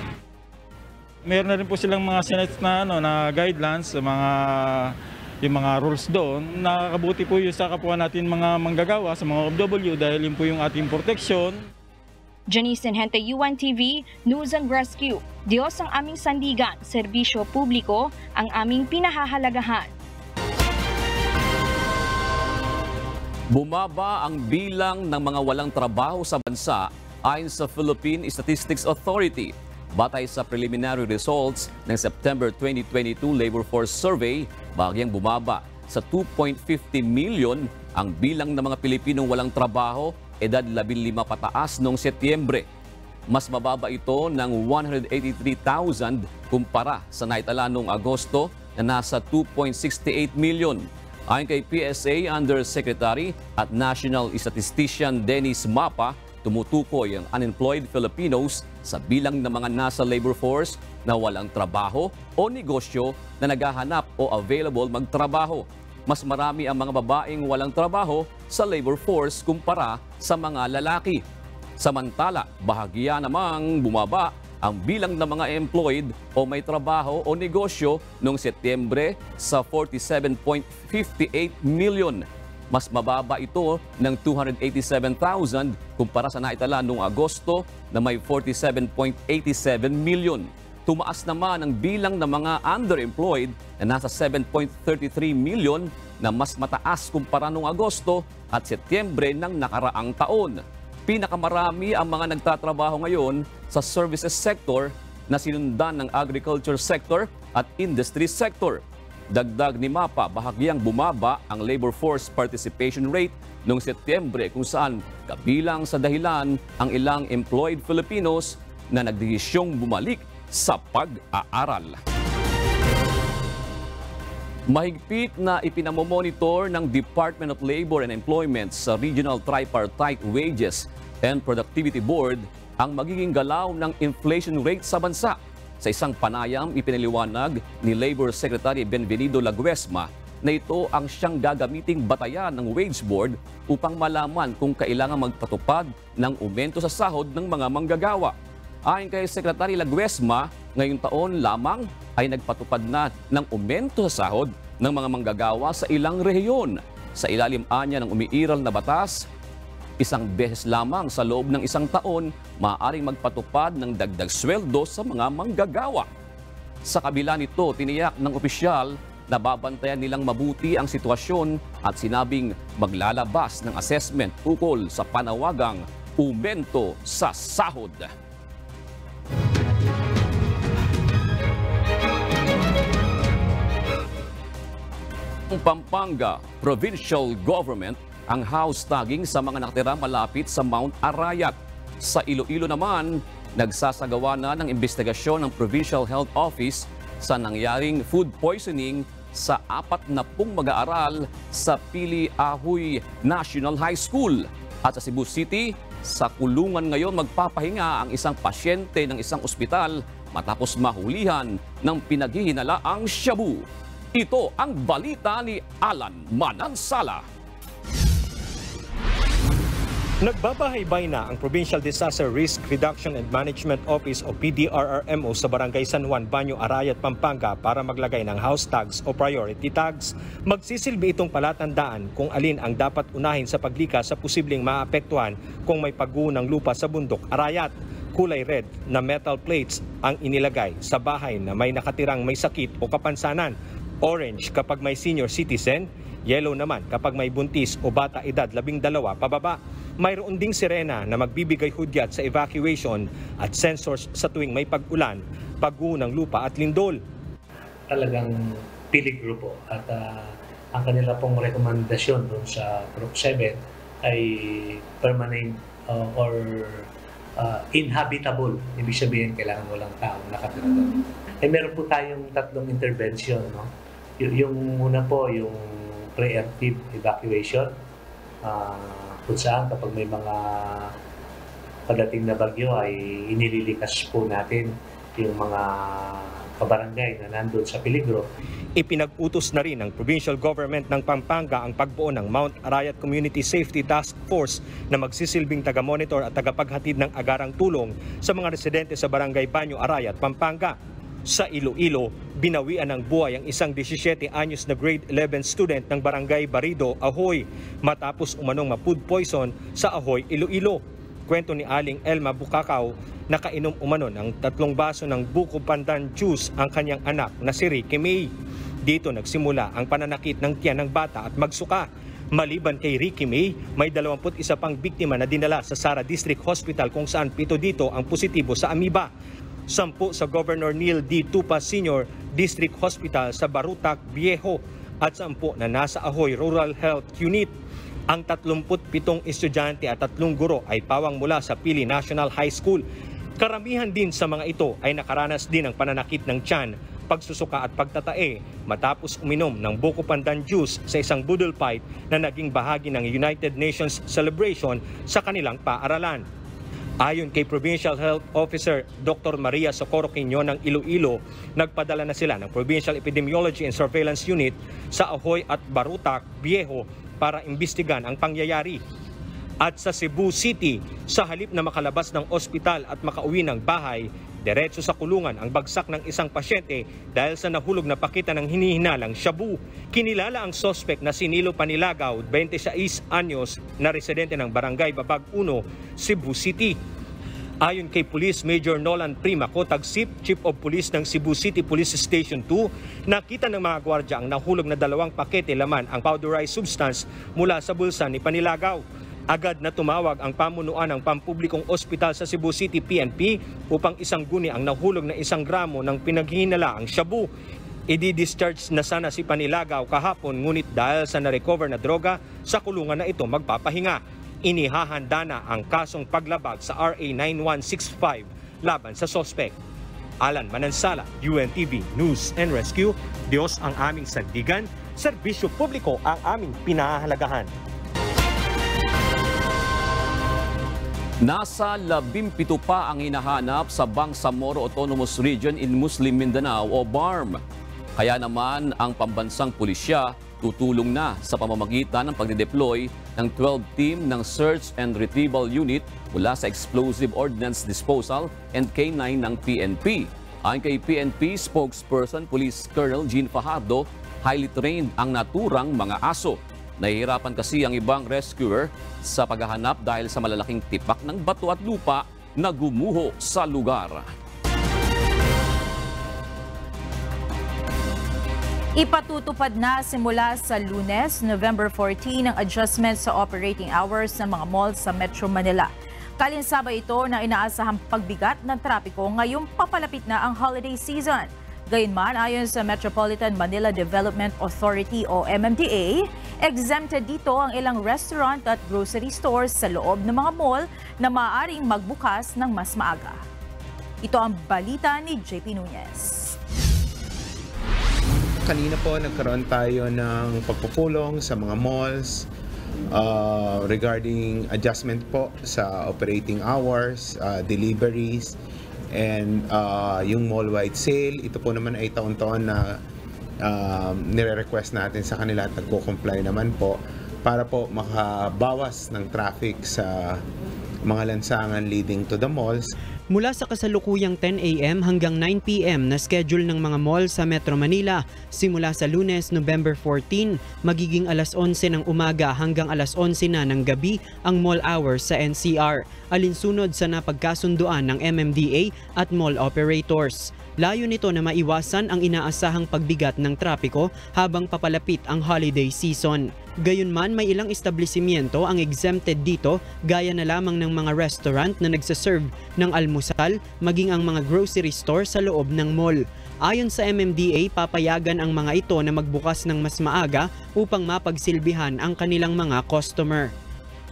Meron na rin po silang mga sinet na guidelines, yung mga rules doon. Nakakabuti po yung sa kapwa natin mga manggagawa sa mga OFW dahil yun po yung ating protection. Janice Hente, UNTV, News and Rescue. Diyos ang aming sandigan, serbisyo publiko ang aming pinahahalagahan. Bumaba ang bilang ng mga walang trabaho sa bansa ayon sa Philippine Statistics Authority. Batay sa preliminary results ng September 2022 Labor Force Survey, bahagyang bumaba sa 2.50 million ang bilang ng mga Pilipinong walang trabaho edad 15 pataas noong Setyembre. Mas mababa ito ng 183,000 kumpara sa naitala noong Agosto na nasa 2.68 million. Ayon kay PSA Undersecretary at National Statistician Dennis Mapa, tumutukoy ang unemployed Filipinos sa bilang ng mga nasa labor force na walang trabaho o negosyo na naghahanap o available magtrabaho. Mas marami ang mga babaeng walang trabaho sa labor force kumpara sa mga lalaki. Samantala, bahagya namang bumaba ang bilang ng mga employed o may trabaho o negosyo noong Setyembre sa 47.58 million. Mas mababa ito ng 287,000 kumpara sa naitala noong Agosto na may 47.87 million. Tumaas naman ang bilang ng mga underemployed na nasa 7.33 million na mas mataas kumpara noong Agosto at Setyembre ng nakaraang taon. Pinakamarami ang mga nagtatrabaho ngayon sa services sector na sinundan ng agriculture sector at industry sector. Dagdag ni MAPA, bahagyang bumaba ang labor force participation rate noong Setyembre kung saan kabilang sa dahilan ang ilang employed Filipinos na nagdesisyong bumalik sa pag-aaral. Mahigpit na ipinamomonitor ng Department of Labor and Employment sa Regional Tripartite Wages and Productivity Board ang magiging galaw ng inflation rate sa bansa. Sa isang panayam, ipinaliwanag ni Labor Secretary Benvenido Laguesma na ito ang siyang gagamiting batayan ng Wage Board upang malaman kung kailangan magpatupad ng aumento sa sahod ng mga manggagawa. Ayon kay Secretary Laguesma, ngayong taon lamang ay nagpatupad na ng aumento sa sahod ng mga manggagawa sa ilang rehiyon. Sa ilalim anya ng umiiral na batas, isang beses lamang sa loob ng isang taon maaaring magpatupad ng dagdag sweldo sa mga manggagawa. Sa kabila nito, tiniyak ng opisyal na babantayan nilang mabuti ang sitwasyon at sinabing maglalabas ng assessment ukol sa panawagang aumento sa sahod. Pampanga Provincial Government ang house tagging sa mga nakatira malapit sa Mount Arayat. Sa Iloilo naman, nagsasagawa na ng investigasyon ng Provincial Health Office sa nangyaring food poisoning sa 40 mag-aaral sa Pili Ahoy National High School. At sa Cebu City, sa kulungan ngayon magpapahinga ang isang pasyente ng isang ospital matapos mahulihan ng pinaghihinalaang shabu. Ito ang balita ni Alan Manansala. Nagbabahaybay na ang Provincial Disaster Risk Reduction and Management Office o PDRRMO sa Barangay San Juan, Banyo, Arayat, Pampanga para maglagay ng house tags o priority tags. Magsisilbi itong palatandaan kung alin ang dapat unahin sa paglikas sa posibleng maapektuhan kung may pagguho ng lupa sa bundok Arayat. Kulay red na metal plates ang inilagay sa bahay na may nakatirang may sakit o kapansanan. Orange kapag may senior citizen, yellow naman kapag may buntis o bata edad 12 pababa. Mayroon ding sirena na magbibigay hudyat sa evacuation at sensors sa tuwing may pag-ulan, pagguho ng lupa at lindol. Talagang piligro po at ang kanila pong rekomendasyon doon sa Group 7 ay permanent or inhabitable. Ibig sabihin kailangan walang taong nakatira doon. Meron po tayong 3 intervention. No? Yung muna po, yung preemptive evacuation. Kung saan kapag may mga padating na bagyo ay inililikas po natin yung mga kabarangay na nandun sa peligro. Ipinag-utos na rin ng Provincial Government ng Pampanga ang pagbuo ng Mount Arayat Community Safety Task Force na magsisilbing taga-monitor at tagapaghatid ng agarang tulong sa mga residente sa Barangay Banyo, Arayat, Pampanga. Sa Iloilo, binawian ng buhay ang isang 17 anyos na grade 11 student ng Barangay Barido, Ahoy, matapos umanong ma-food poison sa Ahoy, Iloilo. Kwento ni Aling Elma Bukakaw, nakainom umano ng 3 baso ng buko pandan juice ang kanyang anak na si Ricky May. Dito nagsimula ang pananakit ng tiyan ng bata at magsuka. Maliban kay Ricky May, may 21 pang biktima na dinala sa Sara District Hospital kung saan 7 dito ang positibo sa amoeba. 10 sa Governor Neil D. Tupa Sr. District Hospital sa Barutac, Viejo at 10 na nasa Ahoy Rural Health Unit. Ang 37 estudyante at 3 guro ay pawang mula sa Pili National High School. Karamihan din sa mga ito ay nakaranas din ng pananakit ng tiyan, pagsusuka at pagtatae matapos uminom ng buko pandan juice sa isang boodle fight na naging bahagi ng United Nations celebration sa kanilang paaralan. Ayon kay Provincial Health Officer Dr. Maria Socorro Quino ng Iloilo, nagpadala na sila ng Provincial Epidemiology and Surveillance Unit sa Ahoy at Barutac, Viejo para imbestigan ang pangyayari. At sa Cebu City, sa halip na makalabas ng ospital at makauwi ng bahay, Diretso sa kulungan ang bagsak ng isang pasyente dahil sa nahulog na pakita ng hinihinalang shabu. Kinilala ang suspect na si Nilo Panilagaw, 26 anyos, na residente ng Barangay Babag 1, Cebu City. Ayon kay Police Major Nolan Primaco, Tagsip, Chief of Police ng Cebu City Police Station 2, nakita ng mga gwardya ang nahulog na 2 pakete laman ang powderized substance mula sa bulsa ni Panilagaw. Agad na tumawag ang pamunuan ng pampublikong ospital sa Cebu City PNP upang isangguni ang nahulog na 1 gramo ng pinaghihinalaang shabu. I-discharge na sana si Panilagaw kahapon, ngunit dahil sa na-recover na droga, sa kulungan na ito magpapahinga. Inihahanda na ang kasong paglabag sa RA 9165 laban sa sospek. Alan Manansala, UNTV News and Rescue. Diyos ang aming sandigan, serbisyo publiko ang aming pinahahalagahan. Nasa 17 pa ang hinahanap sa Bangsamoro Autonomous Region in Muslim Mindanao o BARM. Kaya naman ang pambansang pulisya tutulong na sa pamamagitan ng pagdedeploy ng 12-team ng Search and Retrieval Unit mula sa Explosive Ordnance Disposal and K9 ng PNP. Ayon kay PNP spokesperson Police Colonel Jean Fajardo, highly trained ang naturang mga aso. Nahihirapan kasi ang ibang rescuer sa paghahanap dahil sa malalaking tipak ng bato at lupa na gumuho sa lugar. Ipatutupad na simula sa Lunes, November 14, ang adjustment sa operating hours ng mga malls sa Metro Manila. Kalinsaba ito na inaasahang pagbigat ng trapiko ngayong papalapit na ang holiday season. Gayunman, ayon sa Metropolitan Manila Development Authority o MMDA, exempted dito ang ilang restaurant at grocery stores sa loob ng mga mall na maaaring magbukas ng mas maaga. Ito ang balita ni JP Nunez. Kanina po nagkaroon tayo ng pagpupulong sa mga malls regarding adjustment po sa operating hours, deliveries, and yung mall-wide sale. Ito po naman ay taon-taon na nire-request natin sa kanila at nagko-comply naman po para po makabawas ng traffic sa mga lansangan leading to the malls. Mula sa kasalukuyang 10 a.m. hanggang 9 p.m. na schedule ng mga mall sa Metro Manila, simula sa Lunes, November 14, magiging alas 11 ng umaga hanggang alas 11 na ng gabi ang mall hours sa NCR, alinsunod sa napagkasunduan ng MMDA at mall operators. Layo nito na maiwasan ang inaasahang pagbigat ng trapiko habang papalapit ang holiday season. Gayunman, may ilang establishmento ang exempted dito, gaya na lamang ng mga restaurant na nagsaserve ng almusal, maging ang mga grocery store sa loob ng mall. Ayon sa MMDA, papayagan ang mga ito na magbukas ng mas maaga upang mapagsilbihan ang kanilang mga customer.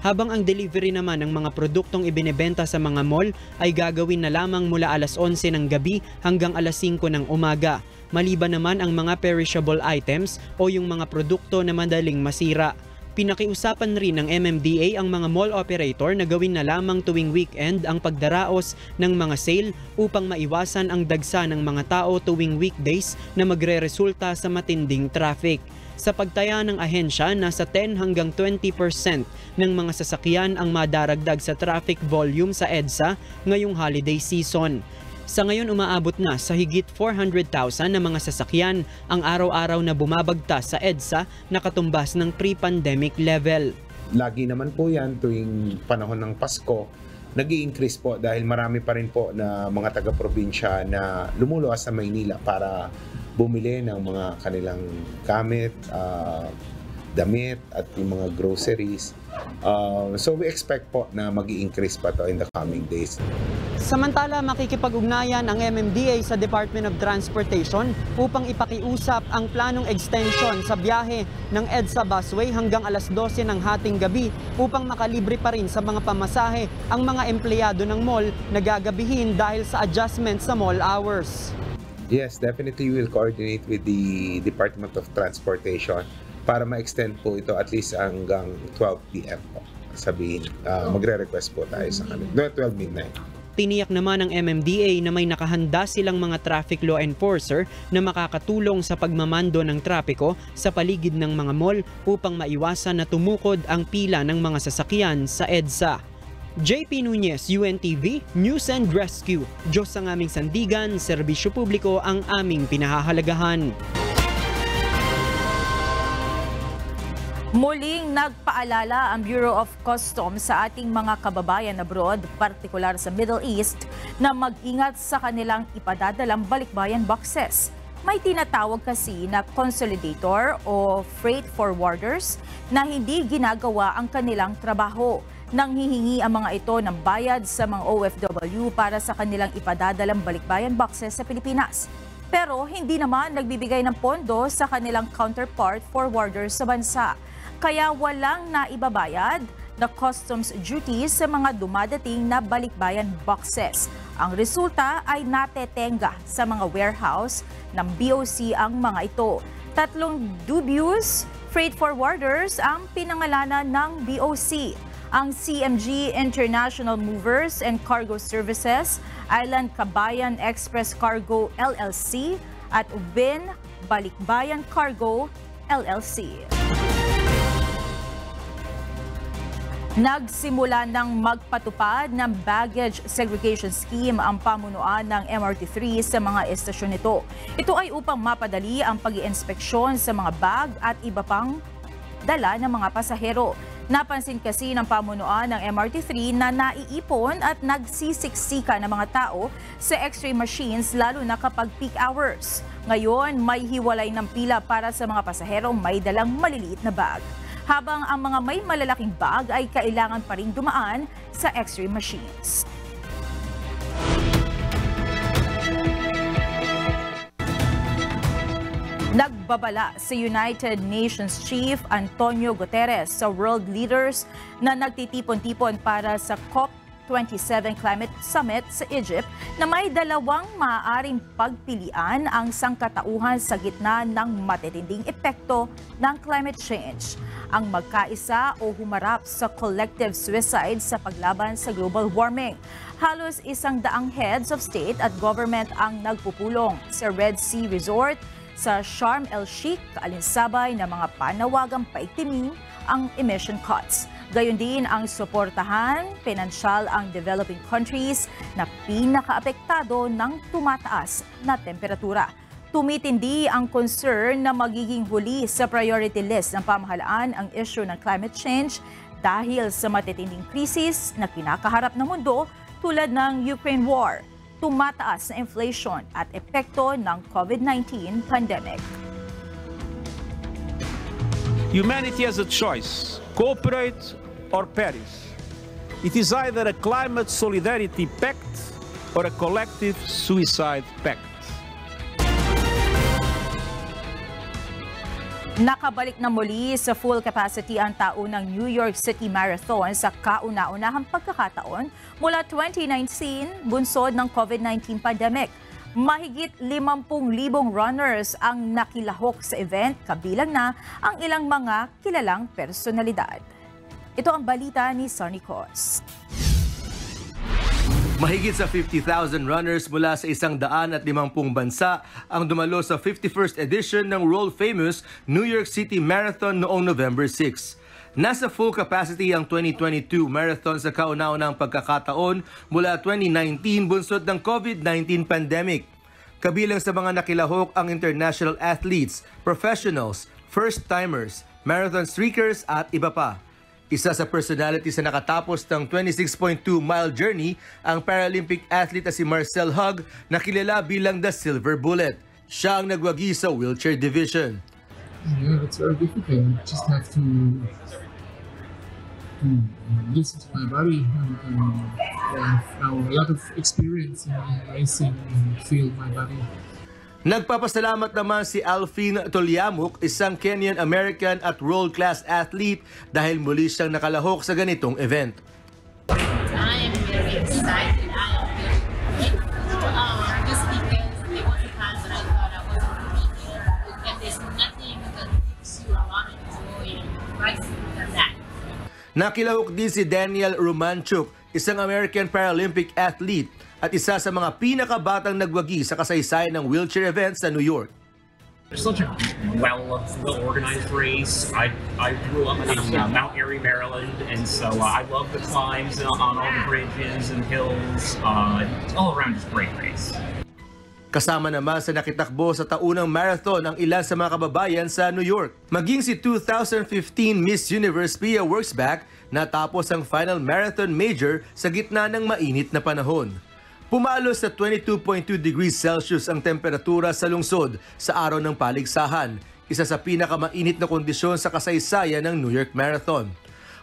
Habang ang delivery naman ng mga produktong ibinebenta sa mga mall ay gagawin na lamang mula alas 11 ng gabi hanggang alas 5 ng umaga. Maliban naman ang mga perishable items o yung mga produkto na madaling masira. Pinakiusapan rin ng MMDA ang mga mall operator na gawin na lamang tuwing weekend ang pagdaraos ng mga sale upang maiwasan ang dagsa ng mga tao tuwing weekdays na magre-resulta sa matinding traffic. Sa pagtaya ng ahensya, nasa 10 hanggang 20% ng mga sasakyan ang madaragdag sa traffic volume sa EDSA ngayong holiday season. Sa ngayon, umaabot na sa higit 400,000 na mga sasakyan ang araw-araw na bumabagtas sa EDSA na katumbas ng pre-pandemic level. Lagi naman po yan tuwing panahon ng Pasko, nag-i-increase po dahil marami pa rin po na mga taga-probinsya na lumuluwas sa Maynila para bumili ng mga kanilang gamit, damit at yung mga groceries. So we expect po na mag-i-increase pa to in the coming days. Samantala, makikipag-ugnayan ang MMDA sa Department of Transportation upang ipakiusap ang planong extension sa biyahe ng EDSA busway hanggang alas 12 ng hating gabi upang makalibre pa rin sa mga pamasahe ang mga empleyado ng mall na gagabihin dahil sa adjustment sa mall hours. Yes, definitely we will coordinate with the Department of Transportation para ma-extend po ito at least hanggang 12 p.m. po. Sabihin, magre-request po tayo sa kanila. 12 midnight. Tiniyak naman ng MMDA na may nakahanda silang mga traffic law enforcer na makakatulong sa pagmamando ng trapiko sa paligid ng mga mall upang maiwasan na tumukod ang pila ng mga sasakyan sa EDSA. JP Nunez, UNTV, News and Rescue. Diyos ang aming sandigan, serbisyo publiko ang aming pinahahalagahan. Muling nagpaalala ang Bureau of Customs sa ating mga kababayan abroad, partikular sa Middle East, na mag-ingat sa kanilang ipadadalang balikbayan boxes. May tinatawag kasi na consolidator o freight forwarders na hindi ginagawa ang kanilang trabaho. Nanghihingi ang mga ito ng bayad sa mga OFW para sa kanilang ipadadalang balikbayan boxes sa Pilipinas. Pero hindi naman nagbibigay ng pondo sa kanilang counterpart forwarders sa bansa. Kaya walang naibabayad na customs duties sa mga dumadating na balikbayan boxes. Ang resulta ay natetenga sa mga warehouse ng BOC ang mga ito. 3 dubious freight forwarders ang pinangalanan ng BOC. Ang CMG International Movers and Cargo Services, Island Kabayan Express Cargo LLC at Ubin Balikbayan Cargo LLC. Nagsimula ng magpatupad ng baggage segregation scheme ang pamunuan ng MRT3 sa mga estasyon nito. Ito ay upang mapadali ang pag-iinspeksyon sa mga bag at iba pang dala ng mga pasahero. Napansin kasi ng pamunuan ng MRT3 na naiipon at nagsisiksika ng mga tao sa x-ray machines lalo na kapag peak hours. Ngayon, may hiwalay ng pila para sa mga pasaherong may dalang maliliit na bag. Habang ang mga may malalaking bag ay kailangan pa rin dumaan sa x-ray machines. Nagbabala si United Nations Chief Antonio Guterres sa world leaders na nagtitipon-tipon para sa COP27 Climate Summit sa Egypt na may 2 maaaring pagpilian ang sangkatauhan sa gitna ng matitinding epekto ng climate change. Ang magkaisa o humarap sa collective suicide sa paglaban sa global warming. Halos 100 heads of state at government ang nagpupulong sa Red Sea Resort sa Sharm el-Sheikh, kaalinsabay na mga panawagang paigtingin ang emission cuts. Gayon din ang suportahan, pinansyal ang developing countries na pinakaapektado ng tumataas na temperatura. Tumitindi ang concern na magiging huli sa priority list ng pamahalaan ang issue ng climate change dahil sa matitinding krisis na kinakaharap ng mundo tulad ng Ukraine War, tumataas na inflation at epekto ng COVID-19 pandemic. Humanity has a choice, cooperate or perish. It is either a climate solidarity pact or a collective suicide pact. Nakabalik na muli sa full capacity ang taunang New York City Marathon sa kauna-unahang pagkakataon mula 2019 bunsod ng COVID-19 pandemic. Mahigit 50,000 runners ang nakilahok sa event, kabilang na ang ilang mga kilalang personalidad. Ito ang balita ni Sonny Cos. Mahigit sa 50,000 runners mula sa 150 bansa ang dumalo sa 51st edition ng world-famous New York City Marathon noong November 6. Nasa full capacity ang 2022 marathon sa kauna-unahang pagkakataon mula 2019 bunsod ng COVID-19 pandemic. Kabilang sa mga nakilahok ang international athletes, professionals, first-timers, marathon streakers at iba pa. Isa sa personalities na nakatapos ng 26.2-mile journey ang Paralympic athlete na si Marcel Hug na kilala bilang the Silver Bullet. Siya ang nagwagi sa wheelchair division. Yeah, it's very difficult. You just have to listen to my body and have a lot of experience in racing and feel my body. Nagpapasalamat naman si Alfin Tolyamuk, isang Kenyan-American at world-class athlete dahil muli siyang nakalahok sa ganitong event. I am very excited. I am very grateful. Just because there was a time that I thought I wasn't going to be here, and there's nothing that gives you a lot of joy and rising than that. Nakilahok din si Daniel Romanchuk, isang American Paralympic athlete at isa sa mga pinakabatang nagwagi sa kasaysayan ng wheelchair event sa New York. It's such a well-organized race. I grew up in Mount Airy, Maryland, and so I love the climbs on all the bridges and hills. All around, just great race. Kasama naman sa nakitakbo sa taunang marathon ang ilan sa mga kababayan sa New York. Maging si 2015 Miss Universe Pia Wurtzbach natapos ang final marathon major sa gitna ng mainit na panahon. Pumalo sa 22.2 degrees Celsius ang temperatura sa lungsod sa araw ng paligsahan, isa sa pinakamainit na kondisyon sa kasaysayan ng New York Marathon.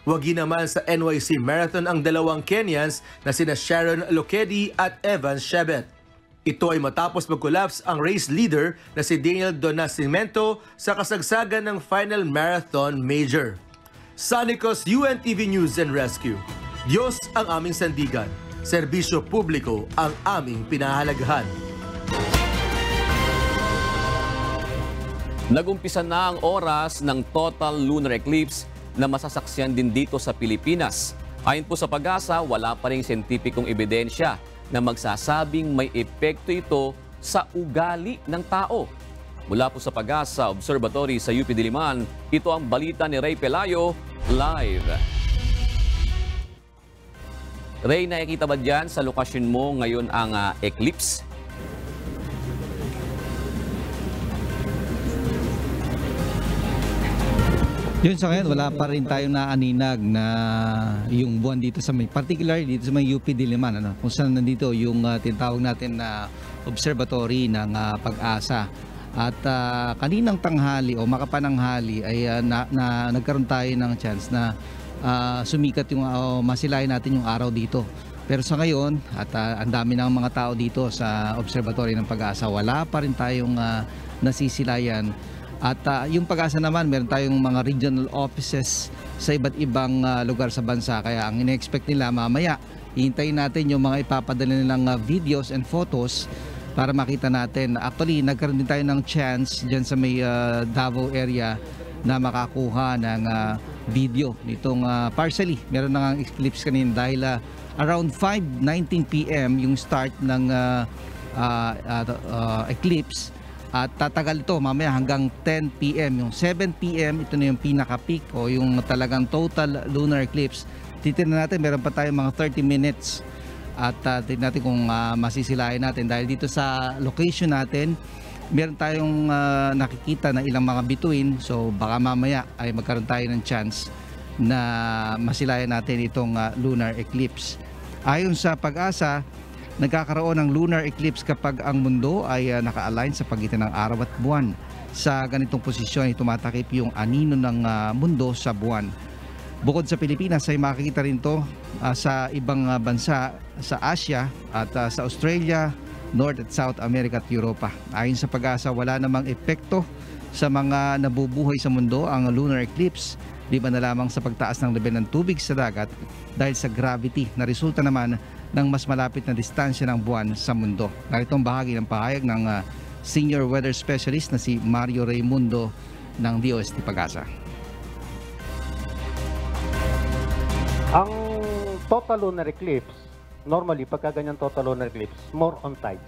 Wagi naman sa NYC Marathon ang dalawang Kenyans na sina Sharon Lokedi at Evans Chebet. Ito ay matapos mag-collapse ang race leader na si Daniel Donacimento sa kasagsagan ng final marathon major. Sonicos UNTV News and Rescue. Diyos ang aming sandigan. Serbisyo publiko ang aming pinahalagahan. Nagumpisa na ang oras ng total lunar eclipse na masasaksiyan din dito sa Pilipinas. Ayon po sa Pag-asa, wala pa ring siyentipikong ebidensya na magsasabing may epekto ito sa ugali ng tao. Mula po sa Pag-asa Observatory sa UP Diliman, ito ang balita ni Ray Pelayo, live. Ray, nakikita ba dyan sa lokasyon mo ngayon ang eclipse? Yun sa ngayon, wala pa rin tayong naaninag na yung buwan dito sa may, particularly dito sa may UP Diliman, kung saan nandito yung tinatawag natin na observatory ng Pag-asa. At kaninang tanghali o makapananghali ay nagkaroon tayo ng chance na sumikat yung masilayan natin yung araw dito. Pero sa ngayon, at ang dami ng mga tao dito sa observatory ng Pag-asa, wala pa rin tayong nasisilayan. At yung Pag-asa naman, meron tayong mga regional offices sa iba't ibang lugar sa bansa. Kaya ang ina-expect nila mamaya, hihintayin natin yung mga ipapadala nilang videos and photos para makita natin. Actually, nagkaroon din tayo ng chance dyan sa may Davao area na makakuha ng video nitong partially. Meron na nga eclipse kanina dahil around 5:19 PM yung start ng eclipse. At tatagal ito mamaya hanggang 10 PM. Yung 7 PM, ito na yung pinaka-peak o yung talagang total lunar eclipse. Titignan natin, meron pa tayong mga 30 minutes. At tignan natin kung masisilayan natin. Dahil dito sa location natin, meron tayong nakikita na ilang mga bituin. So baka mamaya ay magkaroon tayo ng chance na masilayan natin itong lunar eclipse. Ayon sa Pag-asa, nagkakaroon ng lunar eclipse kapag ang mundo ay naka-align sa pagitan ng araw at buwan. Sa ganitong posisyon ay tumatakip yung anino ng mundo sa buwan. Bukod sa Pilipinas ay makikita rin ito sa ibang bansa sa Asia at sa Australia, North at South America at Europa. Ayon sa Pag-asa, wala namang epekto sa mga nabubuhay sa mundo ang lunar eclipse, liban na lamang sa pagtaas ng level ng tubig sa dagat dahil sa gravity na resulta naman ng mas malapit na distansya ng buwan sa mundo. Narito ang bahagi ng pahayag ng senior weather specialist na si Mario Raimundo ng DOST Pag-asa. Ang total lunar eclipse, normally pagka ganyan total lunar eclipse, more on tides.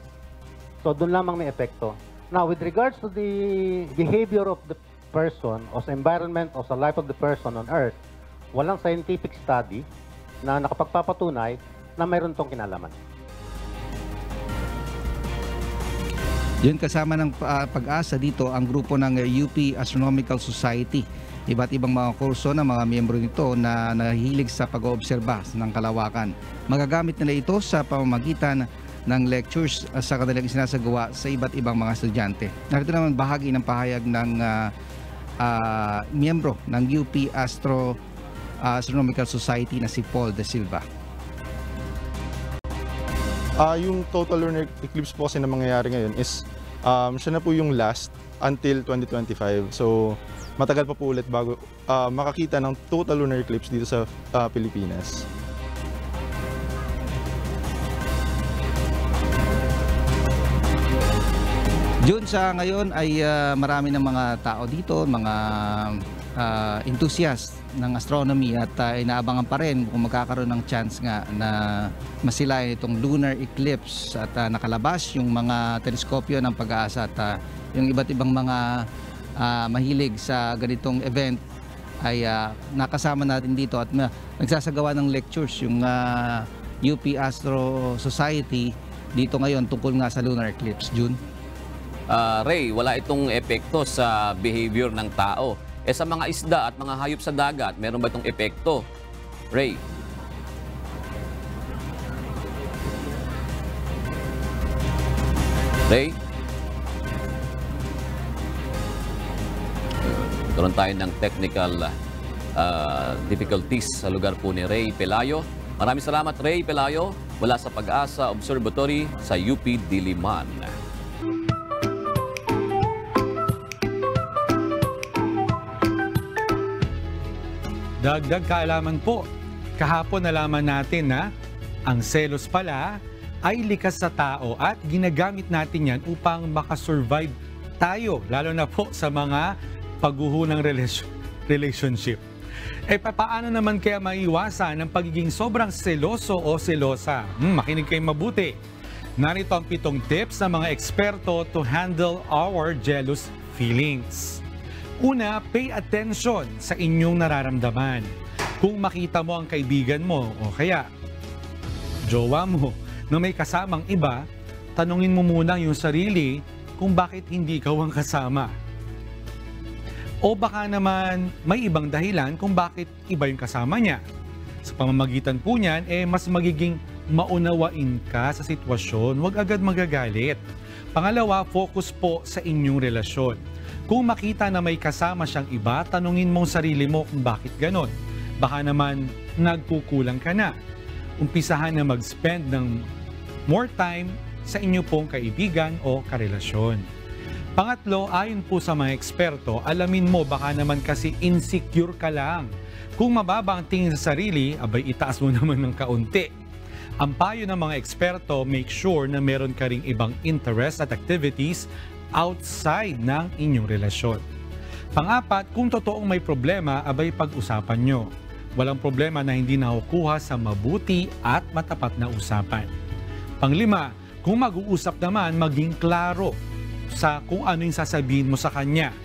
So doon lamang may epekto. Now with regards to the behavior of the person o sa environment o sa life of the person on Earth, walang scientific study na nakapagpapatunay na mayroon tong kinalaman. Yun, kasama ng Pag-asa dito ang grupo ng UP Astronomical Society. Iba't ibang mga kurso ng mga miyembro nito na nahihilig sa pag-oobserba ng kalawakan. Magagamit nila ito sa pamamagitan ng lectures sa kanilang isinasagawa sa iba't ibang mga estudyante. Narito naman bahagi ng pahayag ng miyembro ng UP Astronomical Society na si Paul De Silva. Yung total lunar eclipse po kasi na mangyayari ngayon is siya na po yung last until 2025. So matagal pa po ulit bago makakita ng total lunar eclipse dito sa Pilipinas. June, sa ngayon ay marami ng mga tao dito, mga enthusiast ng astronomy at inaabangan pa rin kung magkakaroon ng chance nga na masilayan itong lunar eclipse at nakalabas yung mga teleskopyo ng Pag-asa at yung iba't ibang mga mahilig sa ganitong event ay nakasama natin dito at nagsasagawa ng lectures yung UP Astro Society dito ngayon tungkol nga sa lunar eclipse. June? Ray, wala itong epekto sa behavior ng tao. Sa mga isda at mga hayop sa dagat, meron ba itong epekto? Ray? Ray? Karoon tayo ng technical difficulties sa lugar po ni Ray Pelayo. Maraming salamat, Ray Pelayo, mula sa Pag-asa Observatory sa UP Diliman. Dagdag kaalaman po, kahapon nalaman natin na ang selos pala ay likas sa tao at ginagamit natin yan upang makasurvive tayo, lalo na po sa mga pagguho ng relationship. Paano naman kaya maiwasan ang pagiging sobrang seloso o selosa? Makinig kayo mabuti. Narito ang 7 tips ng mga eksperto to handle our jealous feelings. Una, pay attention sa inyong nararamdaman. Kung makita mo ang kaibigan mo o kaya jowa mo na may kasamang iba, tanungin mo muna yung sarili kung bakit hindi ikaw ang kasama. O baka naman may ibang dahilan kung bakit iba yung kasama niya. Sa pamamagitan po niyan, mas magiging maunawain ka sa sitwasyon, huwag agad magagalit. Pangalawa, focus po sa inyong relasyon. Kung makita na may kasama siyang iba, tanungin mong sarili mo kung bakit ganon. Baka naman nagkukulang ka na. Umpisahan na mag-spend ng more time sa inyo pong kaibigan o karelasyon. Pangatlo, ayon po sa mga eksperto, alamin mo baka naman kasi insecure ka lang. Kung mababa ang tingin sa sarili, abay itaas mo naman ng kaunti. Ang payo ng mga eksperto, make sure na meron ka ring ibang interest at activities outside ng inyong relasyon. Pang-apat, kung totoong may problema, abay pag-usapan nyo. Walang problema na hindi nakukuha sa mabuti at matapat na usapan. Pang-lima, kung mag-uusap naman, maging klaro sa kung ano yung sasabihin mo sa kanya.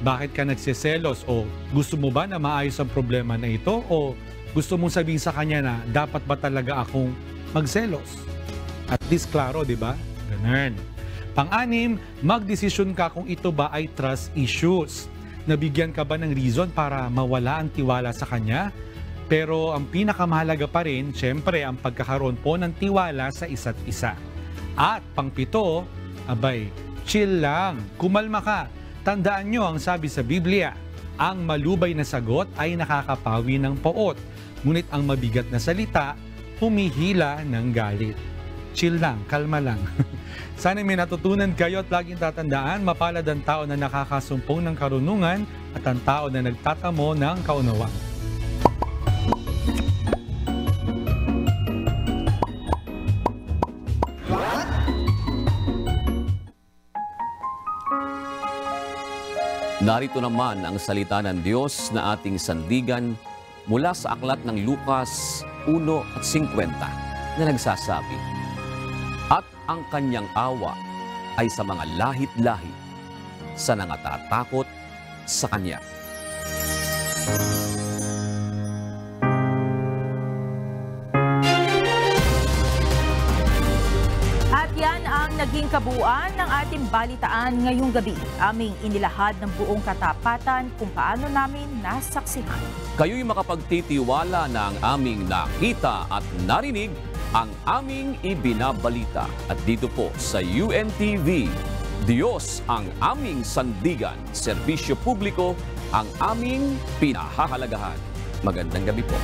Bakit ka nagsiselos o gusto mo ba na maayos ang problema na ito o gusto mong sabihin sa kanya na dapat ba talaga akong magselos? At least klaro, di ba? Ganun. Pang-anim, magdesisyon ka kung ito ba ay trust issues. Nabigyan ka ba ng reason para mawala ang tiwala sa kanya? Pero ang pinakamahalaga pa rin, syempre, ang pagkakaroon po ng tiwala sa isa't isa. At pang-pito, abay, chill lang, kumalma ka. Tandaan nyo ang sabi sa Biblia, ang malubay na sagot ay nakakapawi ng poot. Ngunit ang mabigat na salita, humihila ng galit. Chill lang, kalma lang. Sana may natutunan kayo at laging tatandaan, mapalad ang tao na nakakasumpong ng karunungan at ang tao na nagtatamo ng kaunawaan. Narito naman ang salita ng Diyos na ating sandigan mula sa aklat ng Lucas 1:50 na nagsasabi, "At ang kanyang awa ay sa mga lahit-lahit, sa nangatatakot sa kanya." At yan ang naging kabuuan ng ating balitaan ngayong gabi. Aming inilahad ng buong katapatan kung paano namin nasaksihan. Kayo'y makapagtitiwala na ang aming nakita at narinig ang aming ibinabalita. At dito po sa UNTV, Diyos ang aming sandigan, serbisyo publiko ang aming pinahahalagahan. Magandang gabi po.